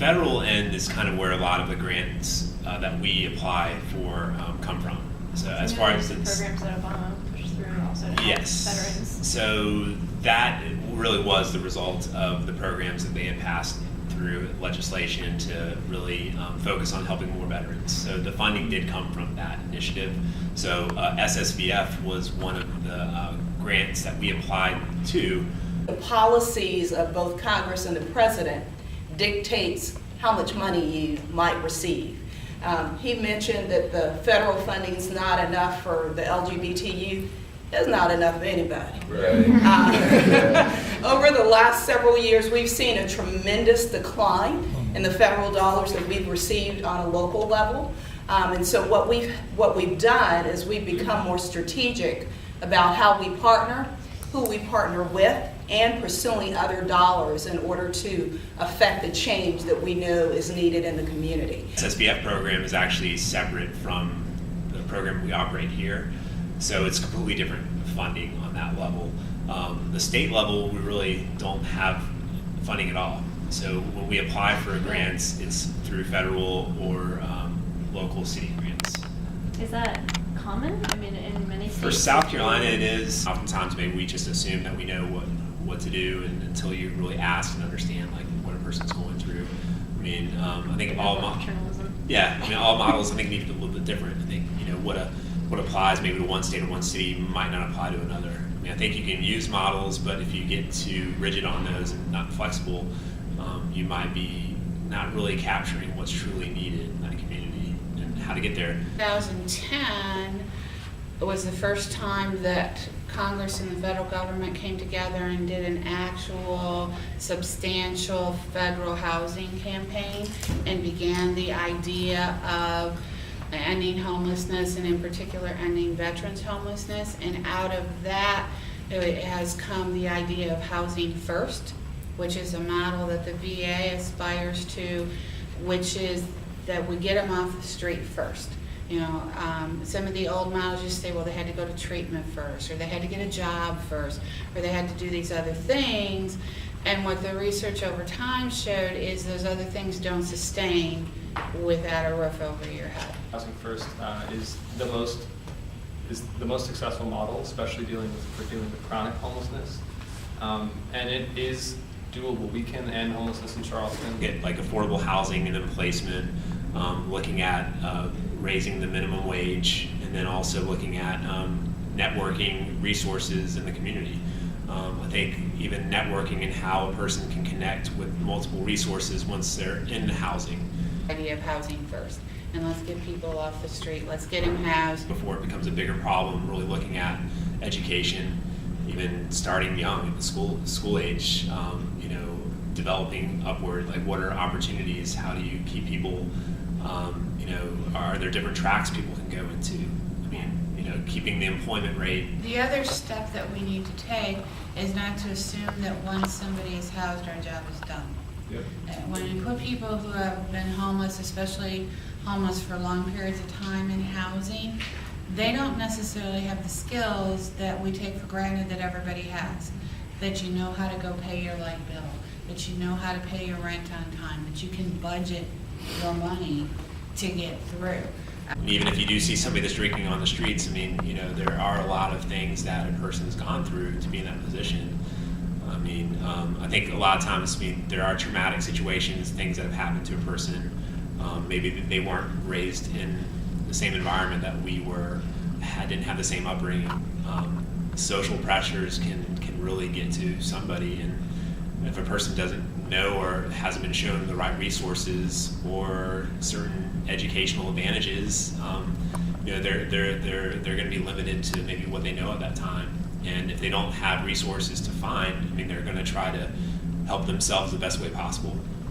federal end is kind of where a lot of the grants that we apply for come from. So as far as the programs that Obama pushed through also to help yes, veterans. So that really was the result of the programs that they had passed through legislation to really focus on helping more veterans. So the funding did come from that initiative. So SSVF was one of the grants that we applied to. The policies of both Congress and the President dictates how much money you might receive. He mentioned that the federal funding is not enough for the LGBT youth. It's not enough for anybody. Right. Over the last several years, we've seen a tremendous decline in the federal dollars that we've received on a local level. And so what we've done is we've become more strategic about how we partner, who we partner with, and pursuing other dollars in order to affect the change that we know is needed in the community. The SSVF program is actually separate from the program we operate here, so it's completely different funding on that level. The state level, we really don't have funding at all. So when we apply for grants, it's through federal or local city grants. Is that common? I mean, in many states. For South Carolina, it is. Oftentimes, maybe we just assume that we know what to do, and until you really ask and understand like what a person's going through. I mean, I think all all models I think need to be a little bit different. I think what applies maybe to one state or one city might not apply to another. I mean, I think you can use models, but if you get too rigid on those and not flexible, you might be not really capturing what's truly needed in that community and how to get there. 2010 was the first time that Congress and the federal government came together and did an actual substantial federal housing campaign and began the idea of ending homelessness, and in particular ending veterans homelessness. And out of that it has come the idea of housing first, which is a model that the VA aspires to, which is that we get them off the street first. Some of the old models just say, well, they had to go to treatment first, or they had to get a job first, or they had to do these other things. And what the research over time showed is those other things don't sustain without a roof over your head. Housing first is the most successful model, especially dealing with chronic homelessness, and it is doable. We can end homelessness in Charleston. Get like affordable housing and then placement, looking at raising the minimum wage, and then also looking at networking resources in the community. I think even networking and how a person can connect with multiple resources once they're in the housing. Idea of housing first, and let's get people off the street. Let's get them housed. Before it becomes a bigger problem, really looking at education, even starting young at the school age, developing upward, like what are opportunities, how do you keep people, are there different tracks people can go into? I mean, keeping the employment rate. The other step that we need to take is not to assume that once somebody is housed, our job is done. Yep. When you put people who have been homeless, especially homeless for long periods of time in housing, they don't necessarily have the skills that we take for granted that everybody has. That you know how to go pay your light bill, that you know how to pay your rent on time, that you can budget your money to get through. Even if you do see somebody that's drinking on the streets, I mean, there are a lot of things that a person's gone through to be in that position. I mean, I think a lot of times, there are traumatic situations, things that have happened to a person. Maybe they weren't raised in the same environment that we were, didn't have the same upbringing. Social pressures can really get to somebody, and if a person doesn't know or hasn't been shown the right resources or certain educational advantages, they're going to be limited to maybe what they know at that time. And if they don't have resources to find, they're going to try to help themselves the best way possible.